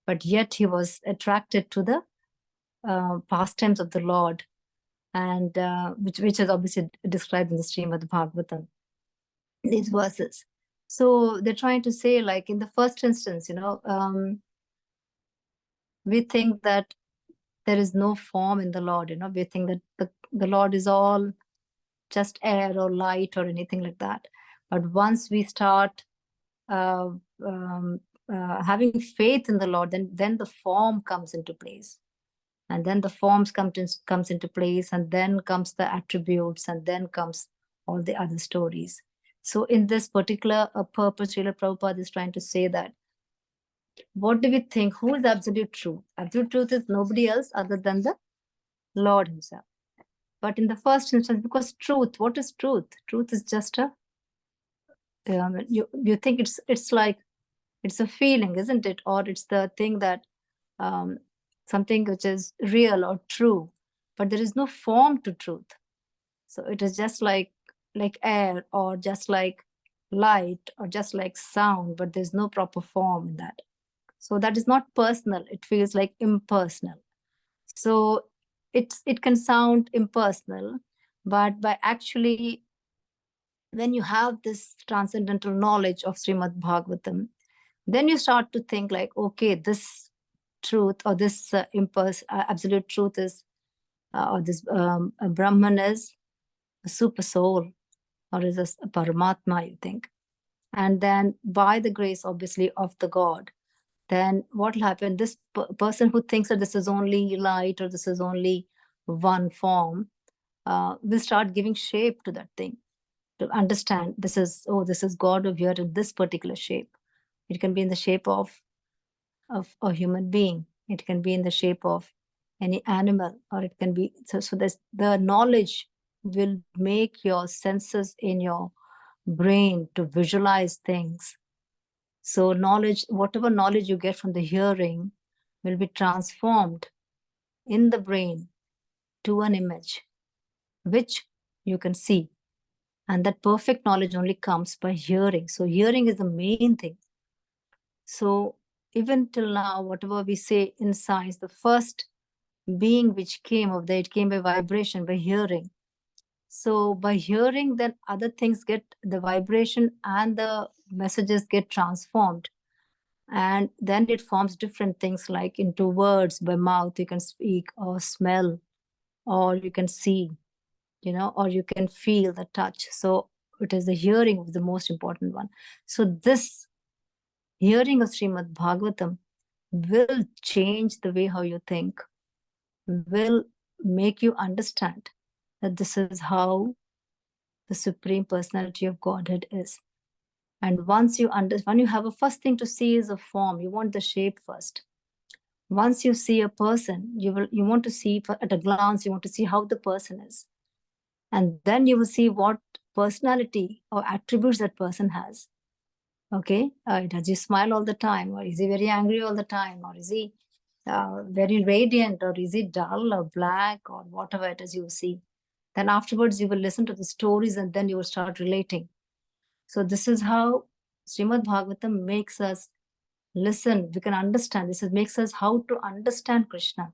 but yet he was attracted to the pastimes of the Lord, and which is obviously described in the Srimad Bhagavatam, these verses. So they're trying to say, like, in the first instance, we think that there is no form in the Lord, we think that the Lord is all just air or light or anything like that. But once we start having faith in the Lord, then the form comes into place. And then the forms comes into place, and then comes the attributes, and then comes all the other stories. So in this particular purpose, Srila Prabhupada is trying to say that, what do we think? Who is absolute truth? Absolute truth is nobody else other than the Lord himself. But in the first instance, because truth, what is truth? Truth is just a, you think it's like, it's a feeling, isn't it? Or it's the thing that something which is real or true, but there is no form to truth. So it is just like air, or just like light, or just like sound, but there's no proper form in that. So that is not personal. It feels like impersonal. So it can sound impersonal, but by actually, when you have this transcendental knowledge of Srimad Bhagavatam, then you start to think like, okay, this truth, or this absolute truth is, or this Brahman is a super soul, or is a Paramatma, you think. And then by the grace, obviously, of the God, then what will happen? This person who thinks that this is only light, or this is only one form, will start giving shape to that thing, to understand this is, oh, this is God over here in this particular shape. It can be in the shape of a human being. It can be in the shape of any animal, or it can be, so this, the knowledge will make your senses in your brain to visualize things. So knowledge, whatever knowledge you get from the hearing, will be transformed in the brain to an image which you can see. And that perfect knowledge only comes by hearing. So hearing is the main thing. So even till now, whatever we say in science, the first being which came of that, it came by vibration, by hearing. So by hearing, then other things get, the vibration and the messages get transformed. And then it forms different things, like into words. By mouth you can speak, or smell, or you can see, or you can feel the touch. So it is the hearing of the most important one. So this hearing of Srimad Bhagavatam will change the way how you think, will make you understand that this is how the Supreme Personality of Godhead is. And once you when you have a first thing to see is a form, you want the shape first. Once you see a person, you want to see at a glance, you want to see how the person is. And then you will see what personality or attributes that person has. Okay, does he smile all the time, or is he very angry all the time, or is he very radiant, or is he dull or black, or whatever it is you see. Then afterwards you will listen to the stories, and then you will start relating. So this is how Srimad Bhagavatam makes us listen. We can understand. This makes us how to understand Krishna.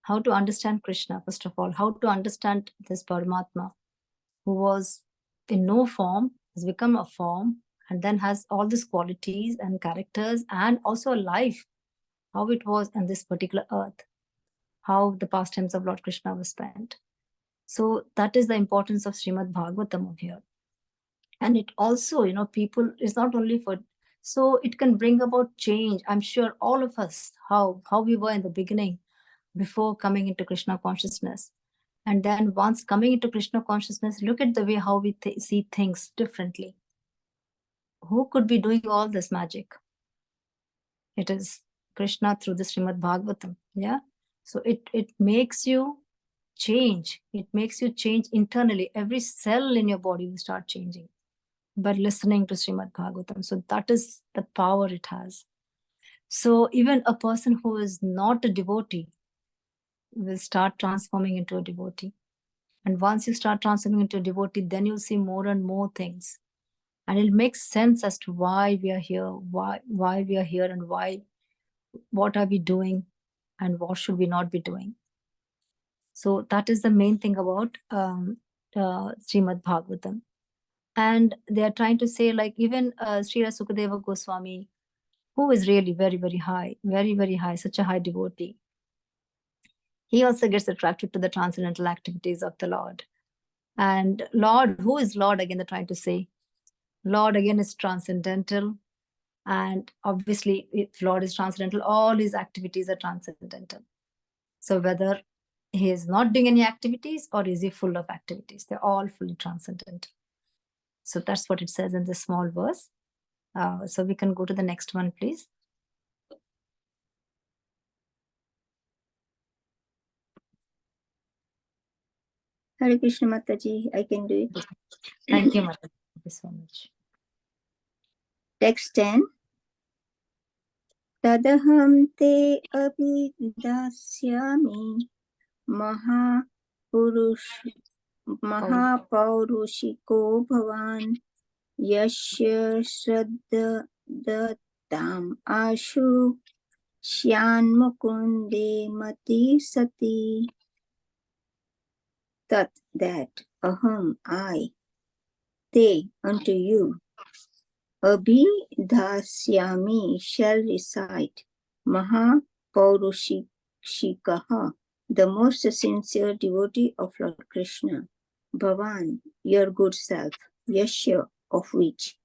How to understand Krishna, first of all. How to understand this Paramatma, who was in no form, has become a form, and then has all these qualities and characters, and also a life, how it was on this particular earth, how the pastimes of Lord Krishna were spent. So that is the importance of Srimad Bhagavatam over here. And it also, people is not only for, so it can bring about change. I'm sure all of us, how we were in the beginning, before coming into Krishna consciousness. And then once coming into Krishna consciousness, look at the way how we see things differently. Who could be doing all this magic? It is Krishna through the Srimad Bhagavatam. Yeah. So it makes you change. It makes you change internally. Every cell in your body will start changing by listening to Srimad Bhagavatam. So that is the power it has. So even a person who is not a devotee will start transforming into a devotee. And once you start transforming into a devotee, then you'll see more and more things. And it makes sense as to why we are here, why we are here, and what are we doing, and what should we not be doing. So that is the main thing about Srimad Bhagavatam. And they are trying to say, like, even Srila Sukadeva Goswami, who is really very, very high, very, very high, such a high devotee, he also gets attracted to the transcendental activities of the Lord. And Lord, who is Lord again? They're trying to say. Lord again is transcendental. And obviously, if Lord is transcendental, all his activities are transcendental. So whether he is not doing any activities or is he full of activities, they're all fully transcendental. So that's what it says in this small verse. So we can go to the next one, please. Hare Krishna Mataji, I can do it. Thank you, Mataji. Thank you so much. Text 10. तदहं ते अभिदास्यामि महापौरुषिको भवान् यस्य श्रद्धताम् आशु श्यान्मुकुन्दे मति सति tat that aham I te unto you abhidhasyami shall recite maha paurushikaha the most sincere devotee of Lord Krishna Bhavan your good self Yasya of which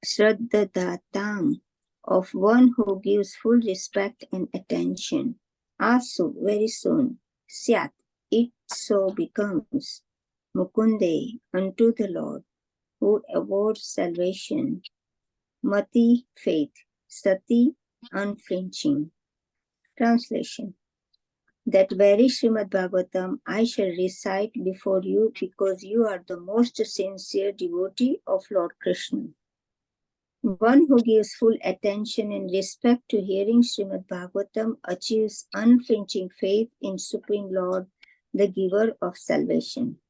Shraddadatam of one who gives full respect and attention Asu very soon Syat it so becomes Mukunde unto the Lord who awards salvation Mati faith Sati unflinching. Translation That very Srimad Bhagavatam I shall recite before you because you are the most sincere devotee of Lord Krishna. One who gives full attention and respect to hearing Srimad Bhagavatam achieves unflinching faith in Supreme Lord, the giver of salvation.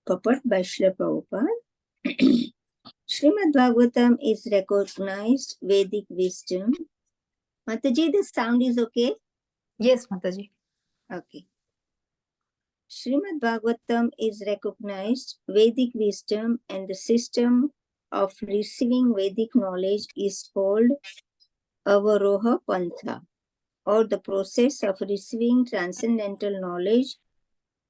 Purport by Srila Prabhupada. Srimad Bhagavatam is recognized Vedic wisdom. Mataji, the sound is okay? Yes, Mataji. Okay. Srimad Bhagavatam is recognized Vedic wisdom and the system of receiving Vedic knowledge is called Avaroha Pantha or the process of receiving transcendental knowledge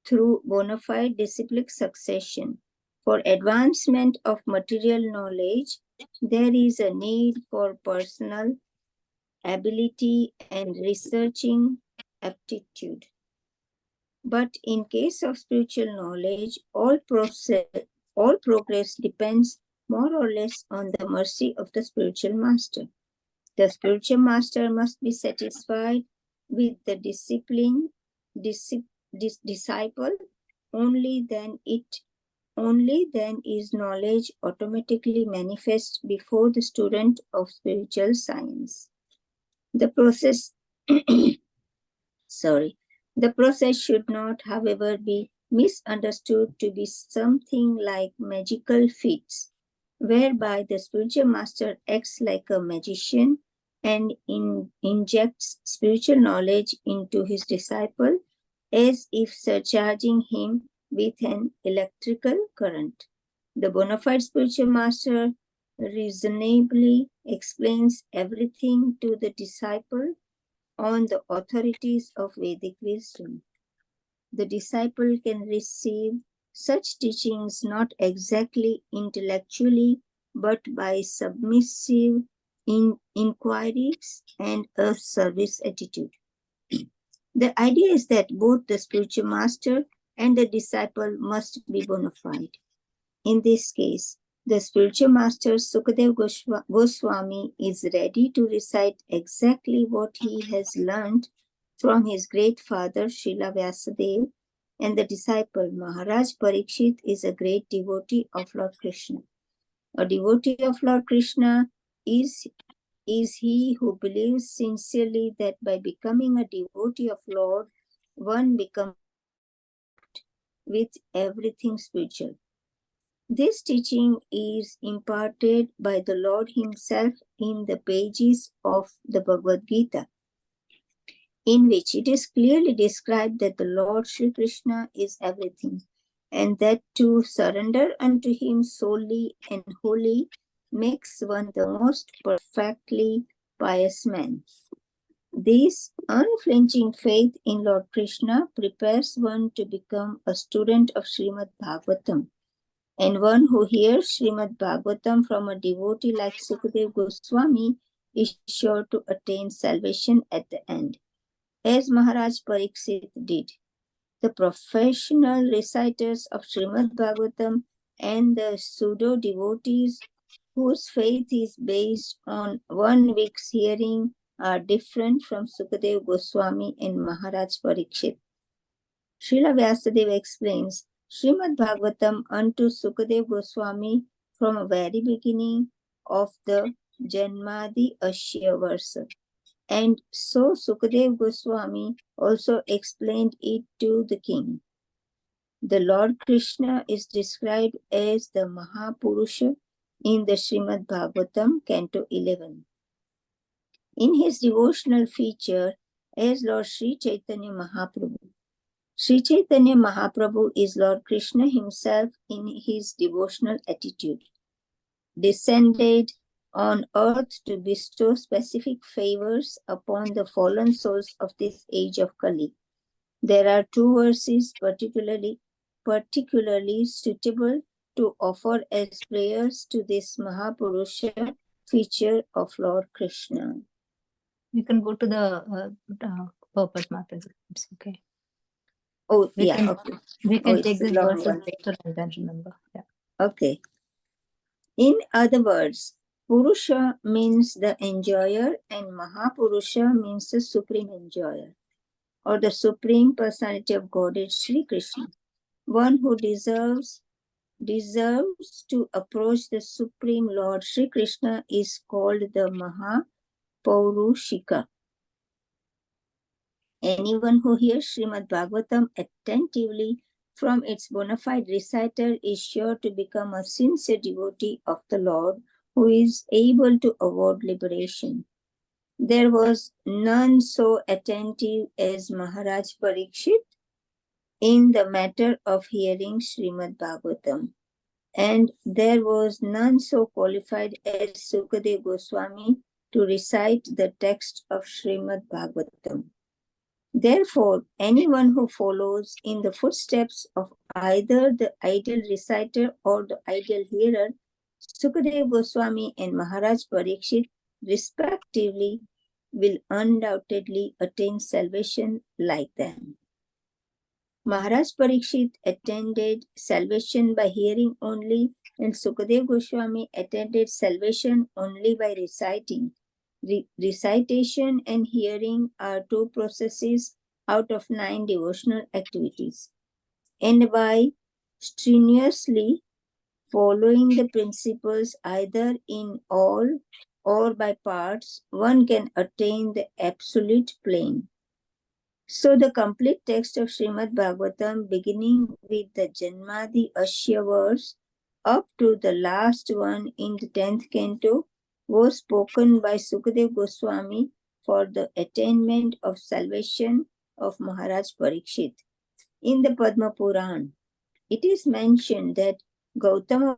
through bona fide disciplic succession. For advancement of material knowledge, there is a need for personal ability and researching aptitude. But in case of spiritual knowledge, all progress depends more or less on the mercy of the spiritual master. The spiritual master must be satisfied with the disciple. Only then is knowledge automatically manifest before the student of spiritual science. The process should not, however, be misunderstood to be something like magical feats, whereby the spiritual master acts like a magician and injects spiritual knowledge into his disciple as if surcharging him with an electrical current. The bona fide spiritual master reasonably explains everything to the disciple on the authorities of Vedic wisdom. The disciple can receive such teachings not exactly intellectually, but by submissive inquiries and a service attitude. The idea is that both the spiritual master and the disciple must be bona fide. In this case, the spiritual master Sukadev Goswami is ready to recite exactly what he has learned from his great father Srila Vyasadeva, and the disciple Maharaj Parikshit is a great devotee of Lord Krishna. A devotee of Lord Krishna is he who believes sincerely that by becoming a devotee of Lord, one becomes with everything spiritual. This teaching is imparted by the Lord himself in the pages of the Bhagavad Gita, in which it is clearly described that the Lord Sri Krishna is everything, and that to surrender unto him solely and wholly makes one the most perfectly pious man. This unflinching faith in Lord Krishna prepares one to become a student of Srimad Bhagavatam. And one who hears Srimad Bhagavatam from a devotee like Sukadev Goswami is sure to attain salvation at the end, as Maharaj Parikshit did. The professional reciters of Srimad Bhagavatam and the pseudo-devotees whose faith is based on 1 week's hearing are different from Sukadev Goswami and Maharaj Parikshit. Srila Vyasadeva explains Srimad Bhagavatam unto Sukadev Goswami from the very beginning of the Janmadi Ashya Varsa. And so Sukadev Goswami also explained it to the king. The Lord Krishna is described as the Mahapurusha in the Srimad Bhagavatam, Canto 11. In his devotional feature as Lord Sri Chaitanya Mahaprabhu, Sri Chaitanya Mahaprabhu is Lord Krishna himself in his devotional attitude, descended on earth to bestow specific favors upon the fallen souls of this age of Kali. There are two verses particularly suitable to offer as prayers to this Mahapurusha feature of Lord Krishna. You can go to the purpose, Mataji. It's okay. Oh, We yeah, can, okay. We can Oh, take it's a this long verses one. later and then remember. Yeah. Okay. In other words, Purusha means the enjoyer and Mahapurusha means the supreme enjoyer or the supreme personality of Godhead, Sri Krishna. One who deserves to approach the Supreme Lord Sri Krishna is called the Mahapaurushika. Anyone who hears Srimad Bhagavatam attentively from its bona fide reciter is sure to become a sincere devotee of the Lord who is able to award liberation. There was none so attentive as Maharaj Parikshit in the matter of hearing Srimad Bhagavatam. And there was none so qualified as Sukadev Goswami to recite the text of Srimad Bhagavatam. Therefore, anyone who follows in the footsteps of either the ideal reciter or the ideal hearer, Sukadev Goswami and Maharaj Parikshit, respectively, will undoubtedly attain salvation like them. Maharaj Parikshit attended salvation by hearing only, and Sukadev Goswami attended salvation only by reciting. Recitation and hearing are two processes out of 9 devotional activities. And by strenuously following the principles either in all or by parts, one can attain the absolute plane. So the complete text of Srimad Bhagavatam, beginning with the Janmadi Ashya verse up to the last one in the 10th canto, was spoken by Sukadev Goswami for the attainment of salvation of Maharaj Parikshit. In the Padma Puran, it is mentioned that Gautama